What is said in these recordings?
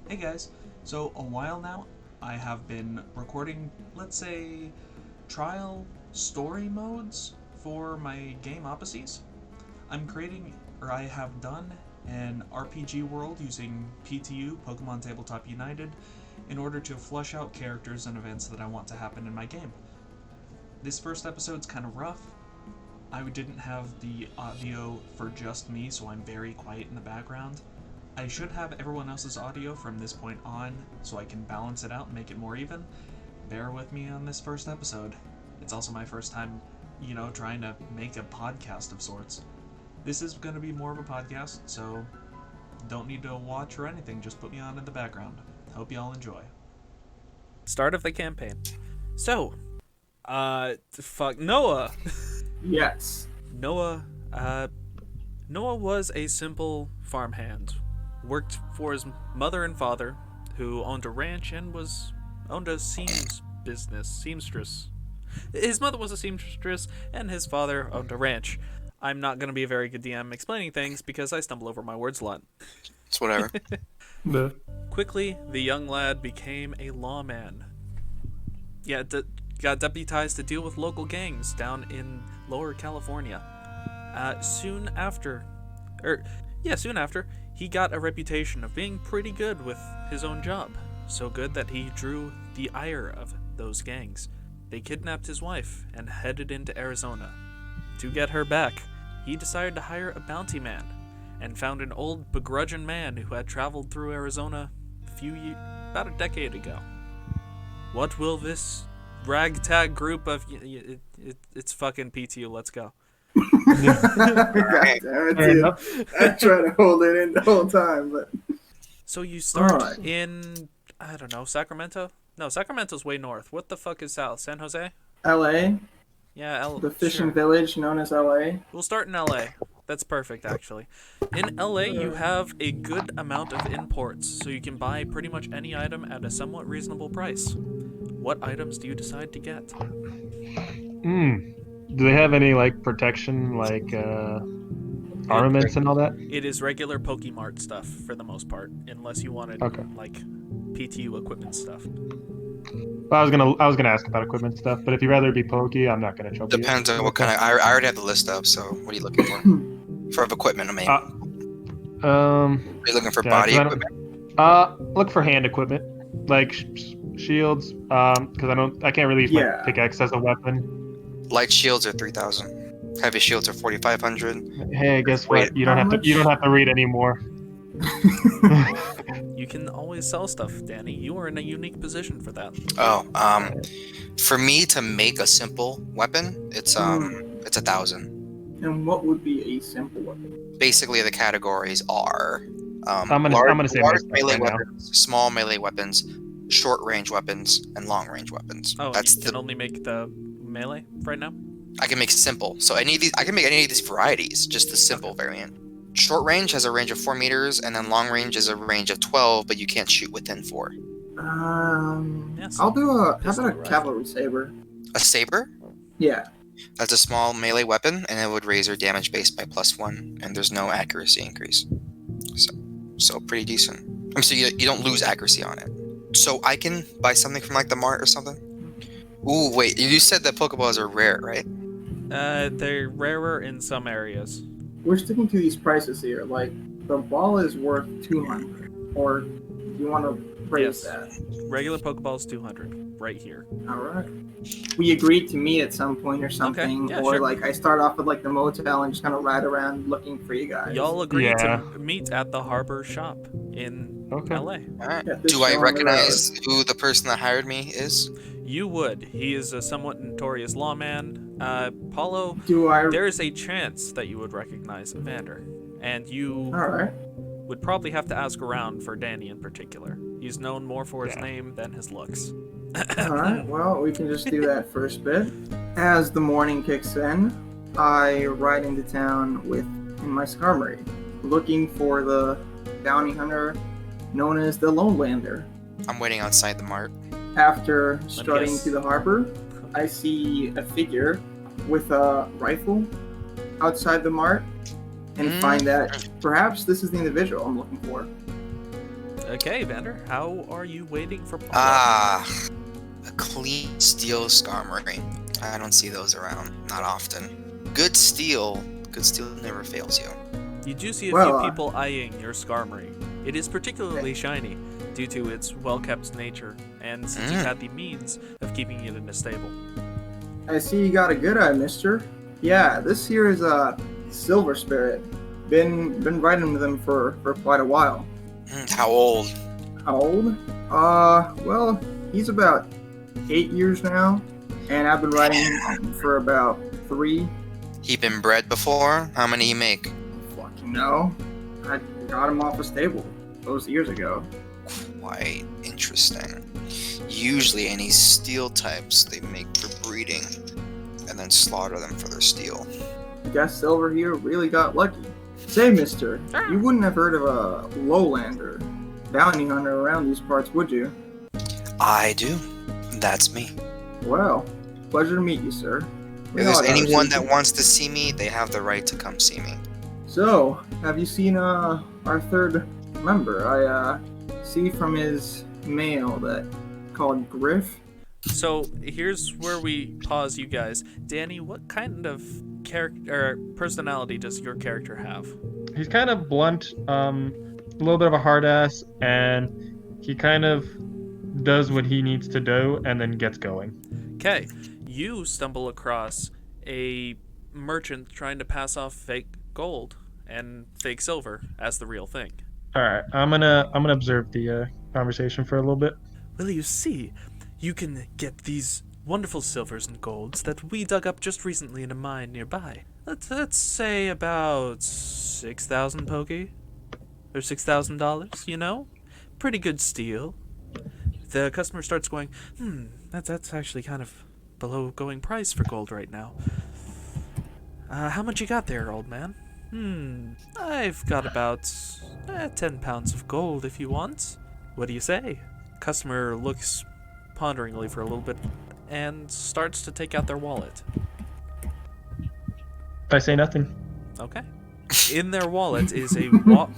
Hey guys, so a while now I have been recording, let's say, trial story modes for my game Apacies. I'm creating, or I have done, an RPG world using PTU, Pokemon Tabletop United, in order to flush out characters and events that I want to happen in my game. This first episode's kind of rough. I didn't have the audio for just me, so I'm very quiet in the background. I should have everyone else's audio from this point on, so I can balance it out and make it more even. Bear with me on this first episode. It's also my first time, trying to make a podcast of sorts. This is going to be more of a podcast, so don't need to watch or anything, just put me on in the background. Hope y'all enjoy. Start of the campaign. So, Noah. Yes. Noah was a simple farmhand. Worked for his mother and father, who owned a ranch and owned a seamstress. His mother was a seamstress, and his father owned a ranch. I'm not going to be a very good DM explaining things because I stumble over my words a lot. It's whatever. Quickly, the young lad became a lawman. Yeah, got deputized to deal with local gangs down in Lower California. Soon after, he got a reputation of being pretty good with his own job. So good that he drew the ire of those gangs. They kidnapped his wife and headed into Arizona. To get her back, he decided to hire a bounty man and found an old begrudging man who had traveled through Arizona about a decade ago. What will this ragtag group of... It's fucking PTU, let's go. God damn it, dude. I try to hold it in the whole time, but... So you start in, I don't know, Sacramento? No, Sacramento's way north. What the fuck is south? San Jose? LA? Yeah, The fishing village known as LA? We'll start in LA. That's perfect, actually. In LA, you have a good amount of imports, so you can buy pretty much any item at a somewhat reasonable price. What items do you decide to get? Do they have any, protection, armaments and all that? It is regular Pokemart stuff, for the most part, unless you wanted, PTU equipment stuff. Well, I was gonna ask about equipment stuff, but if you'd rather be pokey, I'm not gonna trouble you. Depends on what kind of... I already have the list up, so what are you looking for? For equipment, I mean. Are you looking for body equipment? Look for hand equipment, like shields, because I can't really use my pickaxe as a weapon. Light shields are 3,000. Heavy shields are 4,500. Hey, guess what? You don't have to read anymore. You can always sell stuff, Danny. You are in a unique position for that. For me to make a simple weapon, it's 1,000. And what would be a simple weapon? Basically, the categories are I'm gonna say large melee right weapons, small melee weapons, short range weapons, and long range weapons. Oh, you can only make the melee right now? I can make simple. So I can make any of these varieties, just the simple variant. Short range has a range of 4 meters, and then long range is a range of 12, but you can't shoot within 4. I'll do how about a cavalry saber? A saber? Yeah. That's a small melee weapon, and it would raise your damage base by +1, and there's no accuracy increase. So pretty decent. So you don't lose accuracy on it. So I can buy something from the mart or something? Ooh, wait, you said that Pokeballs are rare, right? They're rarer in some areas. We're sticking to these prices here. The ball is worth 200, or you want to raise that? Regular Pokeball's 200, right here. All right. We agreed to meet at some point or something, or I start off with the motel and just kind of ride around looking for you guys. Y'all agreed to meet at the Harbor Shop in LA. All right. Do I recognize who the person that hired me is? You would. He is a somewhat notorious lawman. Paolo, there is a chance that you would recognize Evander. And you would probably have to ask around for Danny in particular. He's known more for his name than his looks. Alright, well, we can just do that first bit. As the morning kicks in, I ride into town in my Skarmory, looking for the bounty hunter known as the Lowlander. I'm waiting outside the mart. After strutting to the harbor, I see a figure with a rifle outside the mart and find that perhaps this is the individual I'm looking for. Okay, Evander, how are you waiting for Paolo? A clean steel skarmory. I don't see those around. Not often. Good steel never fails you. You do see a few people eyeing your skarmory. It is particularly shiny due to its well-kept nature, and since you've had the means of keeping it in a stable. I see you got a good eye, mister. Yeah, this here is a Silver Spirit. Been riding with him for quite a while. How old? How old? Well, he's about 8 years now, and I've been riding him for about 3. He been bred before? How many he make? Fucking no. I got him off a stable those years ago. Quite interesting. Usually any steel types they make for breeding and then slaughter them for their steel. Guess Silver here really got lucky. Say, mister, you wouldn't have heard of a Lowlander bounty hunter around these parts, would you? I do. That's me. Well, pleasure to meet you, sir. If there's anyone that wants to see me, they have the right to come see me. So, have you seen our third member? I see from his mail that called Griff. So here's where we pause, you guys. Danny, what kind of character or personality does your character have? He's kind of blunt, a little bit of a hard ass, and he kind of does what he needs to do and then gets going. Okay, you stumble across a merchant trying to pass off fake gold and fake silver as the real thing. All right, I'm gonna observe the conversation for a little bit. Well, you see, you can get these wonderful silvers and golds that we dug up just recently in a mine nearby. Let's say about 6,000 pokey, or $6,000. You know, pretty good steal. The customer starts going, that's actually kind of below going price for gold right now. How much you got there, old man? I've got about 10 pounds of gold if you want. What do you say? Customer looks ponderingly for a little bit and starts to take out their wallet. I say nothing. Okay. In their wallet is a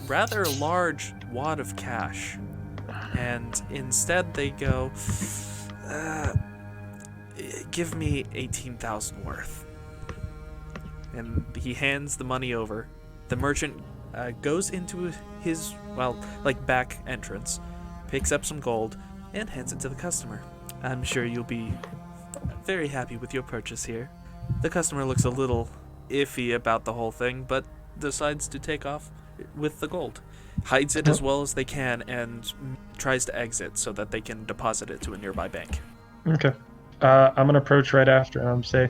rather large wad of cash. And instead they go, give me 18,000 worth. And he hands the money over. The merchant goes into his, back entrance, picks up some gold, and hands it to the customer. I'm sure you'll be very happy with your purchase here. The customer looks a little iffy about the whole thing, but decides to take off with the gold. Hides it as well as they can and tries to exit so that they can deposit it to a nearby bank. Okay. I'm going to approach right after him and say,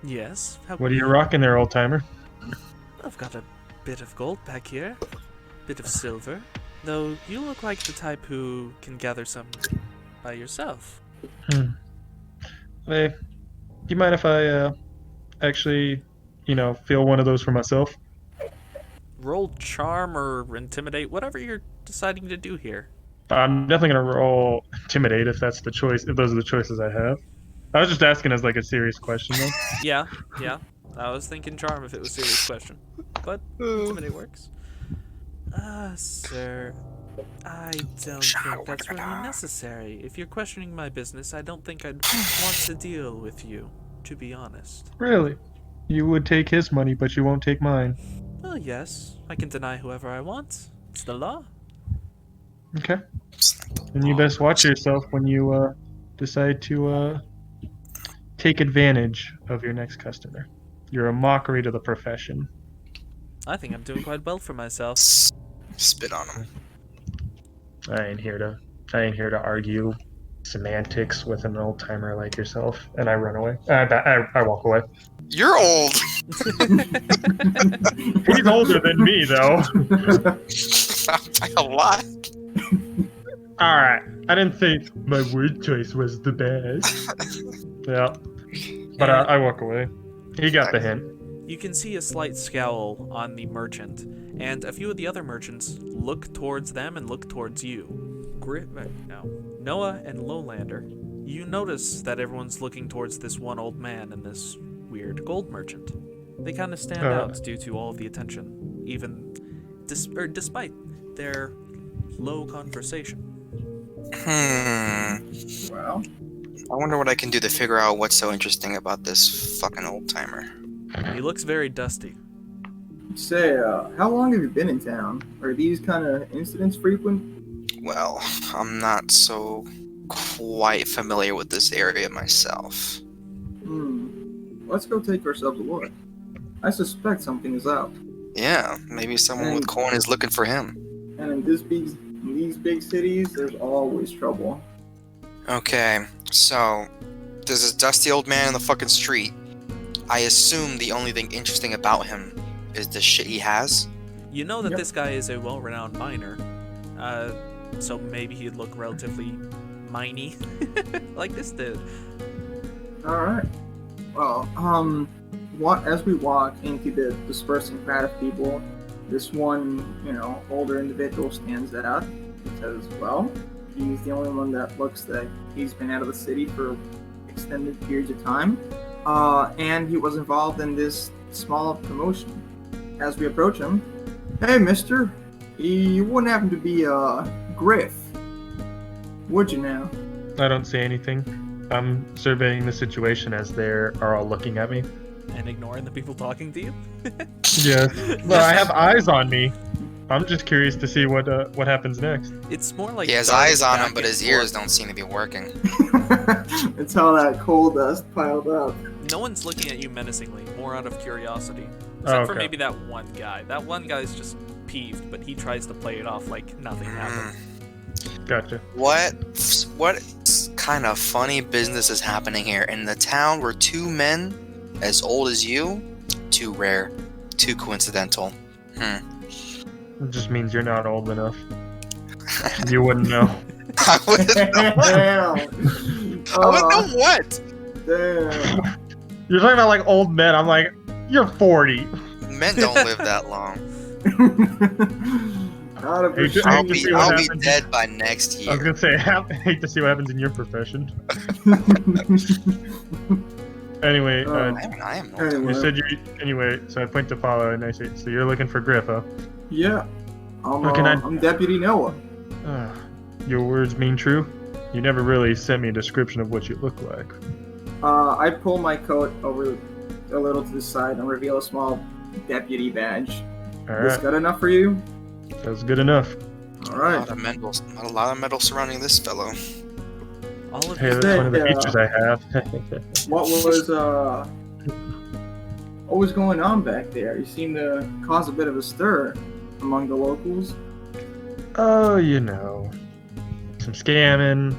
Yes? what are you rocking there, old-timer? I've got a bit of gold back here. Bit of silver. Though you look like the type who can gather some by yourself. Hey, do you mind if I actually, feel one of those for myself? Roll charm or intimidate, whatever you're deciding to do here. I'm definitely going to roll intimidate if that's the choice, if those are the choices I have. I was just asking as a serious question though. Yeah. I was thinking charm if it was a serious question. But intimidate works. Sir, I don't think that's really necessary. If you're questioning my business, I don't think I'd want to deal with you, to be honest. Really? You would take his money, but you won't take mine. Well, yes. I can deny whoever I want. It's the law. Okay. And you best watch yourself when you decide to take advantage of your next customer. You're a mockery to the profession. I think I'm doing quite well for myself. Spit on him. I ain't here to argue semantics with an old timer like yourself. And I run away. I walk away. You're old. He's older than me, though. By a lot. All right. I didn't think my word choice was the best. Yeah. But I walk away. He got the hint. You can see a slight scowl on the merchant, and a few of the other merchants look towards them and look towards you. Noah and Lowlander, you notice that everyone's looking towards this one old man and this weird gold merchant. They kind of stand out due to all of the attention, even despite their low conversation. Well, I wonder what I can do to figure out what's so interesting about this fucking old timer. He looks very dusty. say, how long have you been in town? Are these kind of incidents frequent? Well, I'm not so quite familiar with this area myself. Let's go take ourselves a look. I suspect something is up. Yeah, maybe someone with coin is looking for him. And in these big cities, there's always trouble. Okay, so there's this dusty old man in the fucking street. I assume the only thing interesting about him is the shit he has. You know that Yep. this guy is a well-renowned miner, so maybe he'd look relatively miney, like this dude. Alright. Well, as we walk into the dispersing crowd of people, this one, older individual stands out because, well, he's the only one that looks like he's been out of the city for extended periods of time. And he was involved in this small promotion. As we approach him, hey, mister, you wouldn't happen to be, Griff, would you now? I don't say anything. I'm surveying the situation as they are all looking at me. And ignoring the people talking to you? Yes. Well, I have eyes on me. I'm just curious to see what happens next. It's more like He has darting eyes on back him, but and his ears forth. don't seem to be working. It's all that coal dust piled up. No one's looking at you menacingly, more out of curiosity. Except for okay. maybe that one guy. That one guy's just peeved, but he tries to play it off like nothing happened. Gotcha. What kind of funny business is happening here in the town where two men as old as you? Too rare. Too coincidental. It just means you're not old enough. You wouldn't know. I wouldn't know. Damn. I wouldn't know what? Damn. You're talking about like old men. I'm like, you're 40. Men don't live that long. Not a Hey, percent. I I'll hate to be see what happens. dead by next I was year. gonna say, I hate to see what happens in your profession. Anyway, I am not. you said you anyway. So I point to Paolo and I say, so you're looking for Griff, huh? Yeah. What can I- I'm Deputy Noah. Your words mean true. You never really sent me a description of what you look like. I pull my coat over a little to the side and reveal a small deputy badge. All Is this right, good enough for you? that's good enough. All A right. lot of metal surrounding this fellow. All of Hey, you. that's one of the Yeah. features I have. What was going on back there? You seem to cause a bit of a stir among the locals. Oh, some scamming,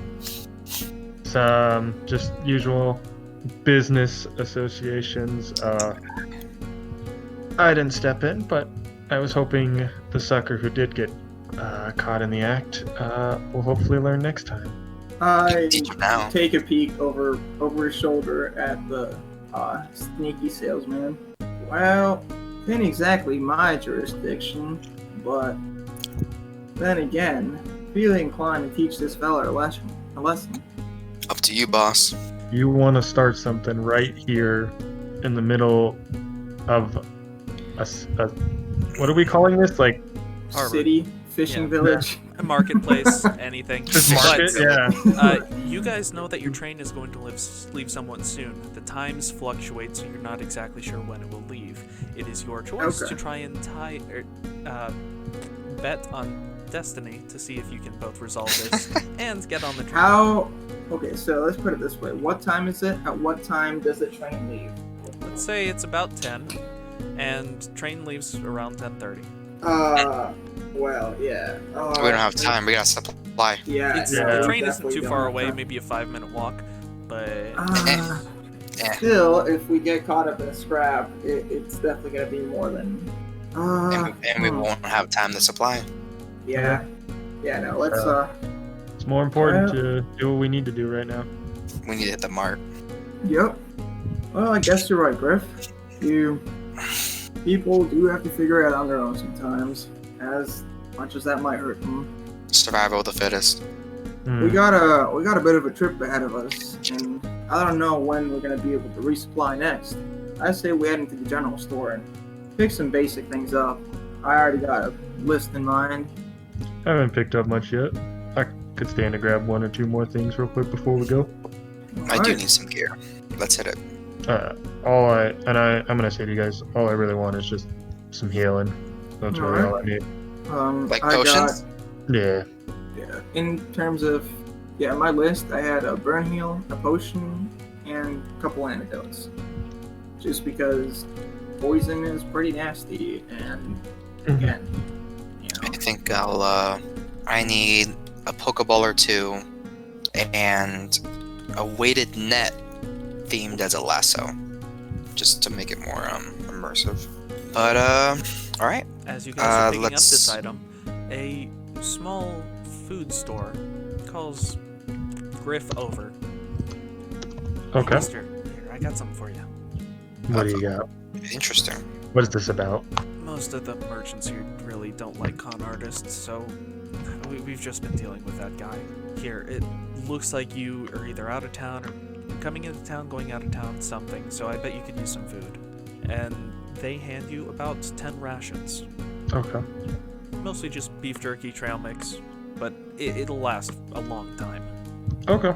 some just usual business associations. I didn't step in, but I was hoping the sucker who did get caught in the act will hopefully learn next time. I Teach him now. take a peek over his shoulder at the sneaky salesman. Well, ain't exactly my jurisdiction, but then again, feeling inclined to teach this fella a lesson. Up to you, boss. You want to start something right here in the middle of a what are we calling this? Like Harbor. City, fishing Yeah. village. A marketplace, anything. just market? But, Yeah. you guys know that your train is going to leave somewhat soon. The times fluctuate, so you're not exactly sure when it will leave. It is your choice Okay. to try and bet on destiny to see if you can both resolve this and get on the train. Okay, so let's put it this way. What time is it? At what time does the train leave? Let's say it's about 10, and train leaves around 10:30. Well, yeah. We don't have time. We gotta supply. Yeah, The we train isn't definitely too don't far have away, time. maybe a 5-minute walk, but Still, if we get caught up in a scrap, it's definitely gonna be more than. And we won't have time to supply. Yeah. Yeah. No. Let's. It's more important to do what we need to do right now. We need to hit the mark. Yep. Well, I guess you're right, Griff. People do have to figure it out on their own sometimes, as much as that might hurt them. Survival of the fittest. We got a bit of a trip ahead of us, and I don't know when we're gonna be able to resupply next. I say we head into the general store and pick some basic things up. I already got a list in mind. I haven't picked up much yet. I could stand to grab 1 or 2 more things real quick before we go. I do need some gear. Let's hit it. I'm gonna say to you guys, all I really want is just some healing. That's really all I need. Like potions? Yeah. Yeah. In terms of my list, I had a burn heal, a potion, and a couple antidotes. Just because poison is pretty nasty, and again, I think I need a Pokeball or 2 and a weighted net themed as a lasso, just to make it more immersive. But all right. As you guys are picking up this item, a small food store calls Griff over. Okay. Hey, mister, here, I got something for you. What do you got? Interesting. What is this about? Most of the merchants here really don't like con artists, so we've just been dealing with that guy. Here, it looks like you are either out of town or coming into town, going out of town, something, so I bet you could use some food. And they hand you about 10 rations. Okay. Mostly just beef jerky, trail mix, but it'll last a long time. Okay.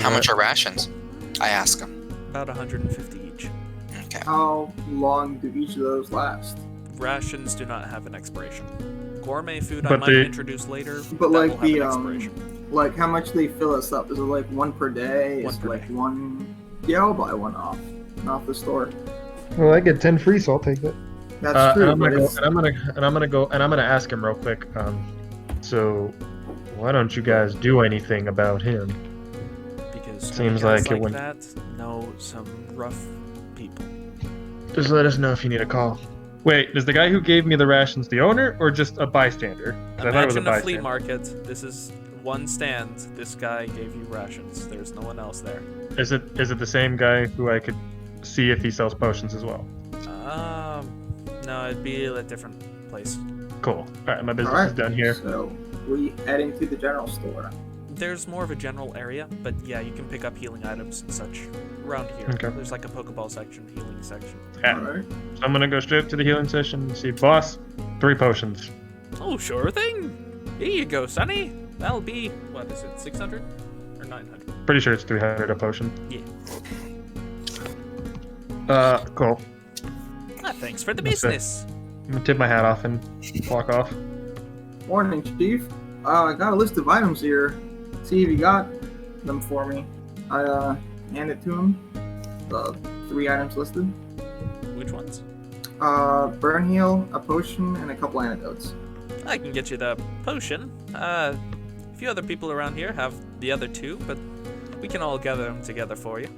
How much are rations? I ask him. About 150 each. Okay. how long do each of those last? Rations do not have an expiration. Gourmet food I But might they- introduce later, But that like will have the an expiration. like how much they fill us up? Is it like one per day? One Is it per like day. one? Yeah, I'll buy one off the store. Well, I get 10 free, so I'll take it. That's true. And I'm But gonna ask him real quick. So, why don't you guys do anything about him? Because seems guys like it wouldn't- that know some rough people. Just let us know if you need a call. Wait, is the guy who gave me the rations the owner or just a bystander? 'Cause I thought it was a Imagine a flea bystander. market. This is one stand. This guy gave you rations. There's no one else there. Is it the same guy who I could see if he sells potions as well? No, it'd be a different place. Cool. Alright, my business Alright, is done here. So we head into the general store. There's more of a general area, but yeah, you can pick up healing items and such around here. Okay. There's like a Pokeball section, healing section. Yeah. Alright. So I'm gonna go straight to the healing session and see, boss, 3 potions. Oh, sure thing. Here you go, Sonny. That'll be, what is it, 600 or 900? Pretty sure it's 300 a potion. Yeah. Cool. Thanks for the That's it. business. I'm gonna tip my hat off and walk off. Morning, Chief. I got a list of items here. See if you got them for me. I hand it to him. The 3 items listed. Which ones? Burn heal, a potion, and a couple antidotes. I can get you the potion. A few other people around here have the other 2, but we can all gather them together for you.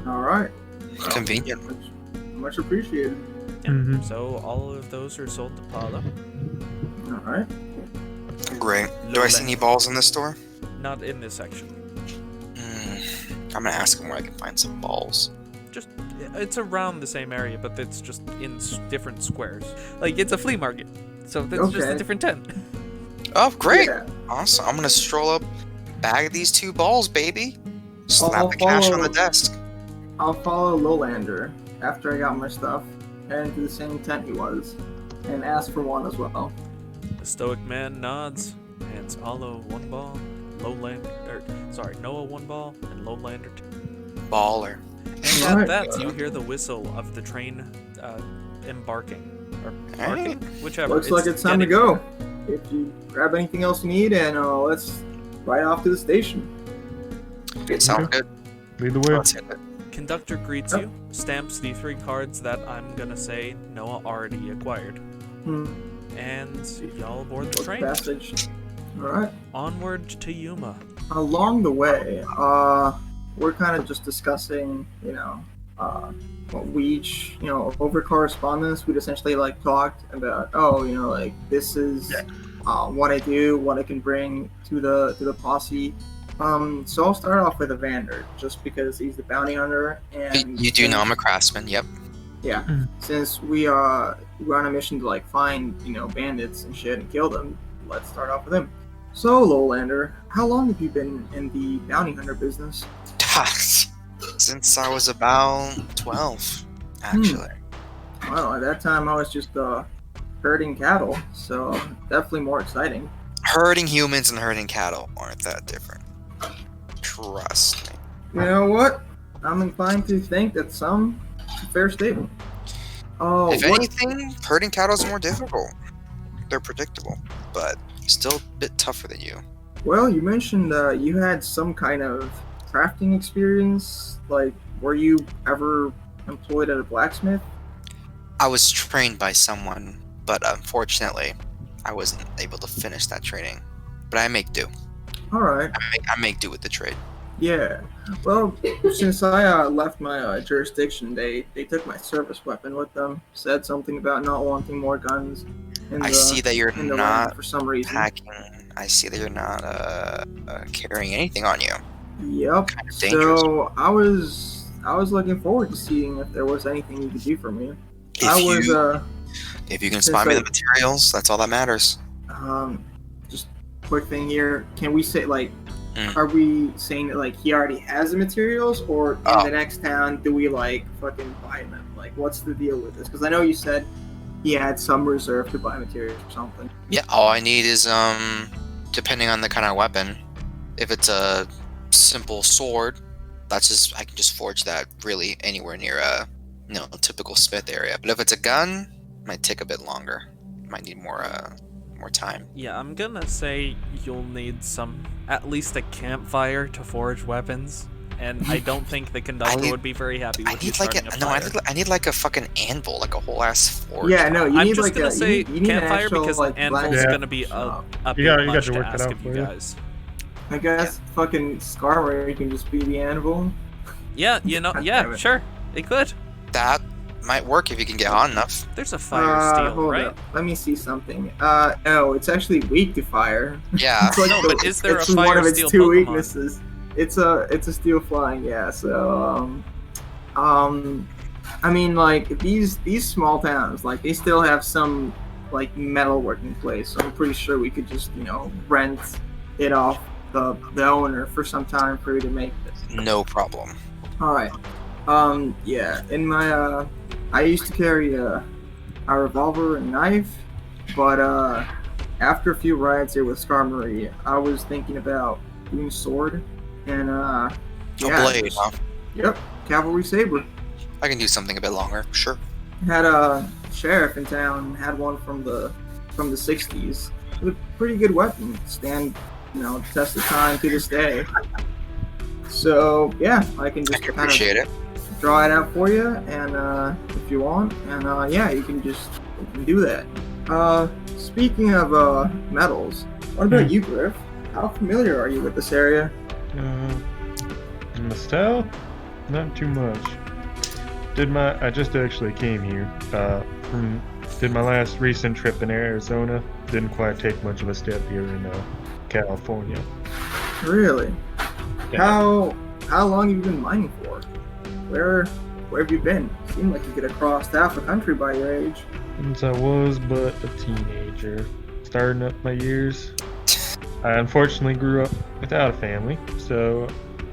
Alright. Convenient. Much appreciated. Yeah. Mhm. So all of those are sold to Paolo. Alright. Great. Do I see any balls in this store? Not in this section. I'm gonna ask him where I can find some balls. Just, it's around the same area, but it's just in different squares. Like, it's a flea market. So that's just a Okay. different tent. Oh, great. Yeah. Awesome. I'm gonna stroll up, bag these 2 balls, baby. Slap I'll the cash on follow- the desk. I'll follow Lowlander after I got my stuff, head into the same tent he was, and ask for one as well. The stoic man nods, hands Paolo 1 ball, Noah 1 ball, and Lowlander 2. Baller. And Alright. at that, you hear the whistle of the train embarking. Or parking? Whichever. Looks like it's time to getting go. If you grab anything else you need, and let's ride off to the station. Sounds good. Lead the way. Let's hit it. Conductor greets you, stamps the 3 cards that I'm gonna say Noah already acquired. And y'all board the train. Passage. Alright. Onward to Yuma. Along the way, we're kind of just discussing, what we each, over correspondence, we'd essentially talked about, this is what I do, what I can bring to the posse. So I'll start off with Evander, just because he's the bounty hunter, and You do know I'm a craftsman, yep. Yeah, since we're on a mission to find bandits and shit and kill them, let's start off with him. So Lowlander, how long have you been in the bounty hunter business? Since I was about 12, actually. Well, at that time I was just herding cattle, so definitely more exciting. Herding humans and herding cattle aren't that different. Trust me. You know what? I'm inclined to think that it's a fair statement. Oh, If anything, herding cattle is more difficult. They're predictable, but still a bit tougher than you. Well, you mentioned you had some kind of crafting experience. Like, were you ever employed at a blacksmith? I was trained by someone, but unfortunately, I wasn't able to finish that training. But I make do. All right. I make do with the trade. Yeah. Well, since I left my jurisdiction, they took my service weapon with them. Said something about not wanting more guns. I see that you're in the not land for some reason. packing. I see that you're not carrying anything on you. Yep. Kind of dangerous. So I was looking forward to seeing if there was anything you could do for me. If you can spot me the materials, that's all that matters. Just quick thing here. Can we say like, Mm. are we saying that like he already has the materials, or in the next town do we like fucking buy them? Like, what's the deal with this? Because I know you said he had some reserve to buy materials or something. Yeah, all I need is depending on the kind of weapon. If it's a simple sword, I can just forge that really anywhere near a typical smith area. But if it's a gun, it might take a bit longer. Might need more time. Yeah, I'm gonna say you'll need at least a campfire to forge weapons, and I don't think the conductor would be very happy with you starting a fire. I need like a fucking anvil, like a whole ass forge. Yeah, no, you I'm need just like gonna say you need campfire an actual, because like, anvil's Yeah. gonna be a bit You got much to to work it ask out of for you you. guys. I guess fucking Skarmory can just be the anvil. Yeah, God yeah, damn it. sure, it could. That might work if you can get hot enough. There's a fire steel, Hold right? up. Let me see something. No, it's actually weak to fire. Yeah. It's like No, but is there a it's one fire of its steel two Pokemon? weaknesses. It's a steel flying, yeah. So I mean, like these small towns, like they still have some like metal working place. So I'm pretty sure we could just rent it off the owner for some time for you to make this. No problem. All right. Yeah. In my I used to carry a revolver and knife, but after a few rides here with Skarmory, I was thinking about doing sword and A blade, huh? Yep, cavalry saber. I can do something a bit longer, sure. Had a sheriff in town had one from the 60s. It's a pretty good weapon. Stand test of time to this day. So yeah, I can I just can kind of appreciate it. draw it out for you, and if you want, and yeah, you can do that. Speaking of metals, what about you, Griff? How familiar are you with this area? In the south, not too much. I just actually came here. Did my last recent trip in Arizona. Didn't quite take much of a step here in California. Really? Yeah. How long have you been mining for? Where have you been? Seemed like you could have crossed half the country by your age. Since I was but a teenager, starting up my years. I unfortunately grew up without a family, so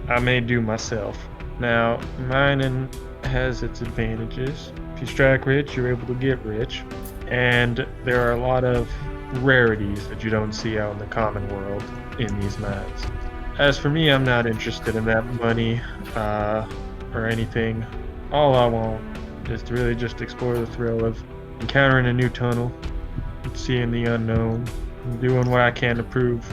I made do myself. Now, mining has its advantages. If you strike rich, you're able to get rich, and there are a lot of rarities that you don't see out in the common world in these mines. As for me, I'm not interested in that money or anything. All I want is to really just explore the thrill of encountering a new tunnel, seeing the unknown, and doing what I can to prove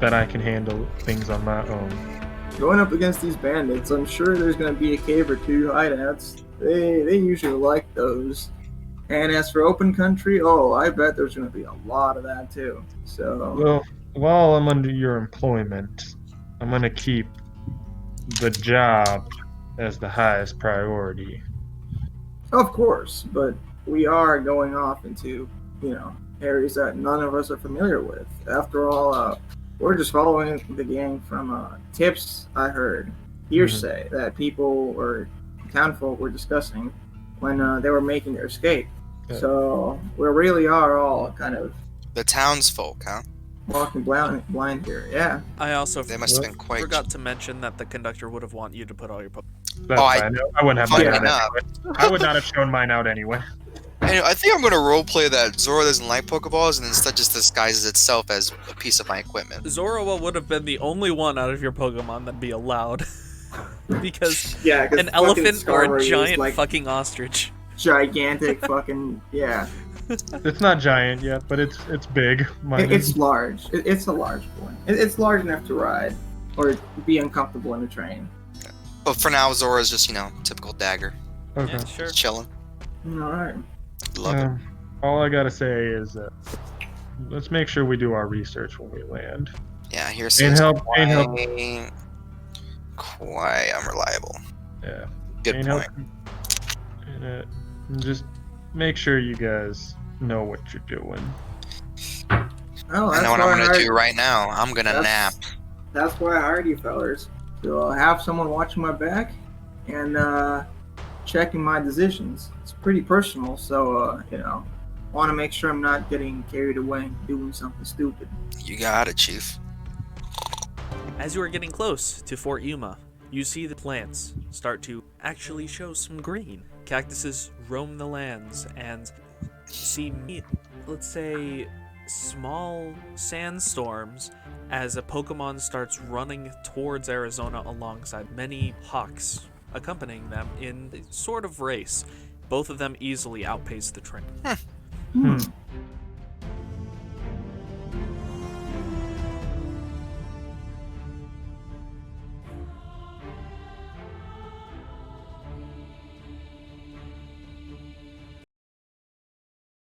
that I can handle things on my own. Going up against these bandits, I'm sure there's going to be a cave or two hideouts. They usually like those. And as for open country, I bet there's going to be a lot of that too. So Well, while I'm under your employment, I'm going to keep the job as the highest priority. of course, but we are going off into areas that none of us are familiar with. After all, we're just following the gang from tips I heard, hearsay that people or townfolk were discussing when they were making their escape. Yeah. So we really are all kind of The townsfolk, huh? walking blind here. Yeah. I also They must have been quite. forgot to mention that the conductor would have wanted you to put all your That's Oh, fine. I wouldn't have Funny mine out enough. anyway. I would not have shown mine out anyway. Anyway, I think I'm gonna roleplay that Zora doesn't like Pokeballs and instead just disguises itself as a piece of my equipment. Zoroa would have been the only one out of your Pokemon that'd be allowed. Because Yeah, 'cause an fucking elephant or a Skarmory is, giant like, fucking ostrich. gigantic fucking, yeah. It's not giant yet, but it's big. It's large. It's a large one. It's large enough to ride or be uncomfortable in a train. But for now, Zora's just, typical dagger. Okay. Yeah, sure. Just chilling. Alright. Love it. All I gotta say is let's make sure we do our research when we land. Yeah, here Ain't seems help. quite unreliable. Yeah. Good Ain't point. Just make sure you guys know what you're doing. Oh, I know what I'm gonna do right now. I'm gonna nap. That's why I hired you fellers. So I'll have someone watching my back and checking my decisions. It's pretty personal, so want to make sure I'm not getting carried away doing something stupid. You got it, Chief. As you are getting close to Fort Yuma, you see the plants start to actually show some green. Cactuses roam the lands and see, let's say, small sandstorms as a Pokemon starts running towards Arizona alongside many hawks accompanying them in a sort of race. Both of them easily outpace the train.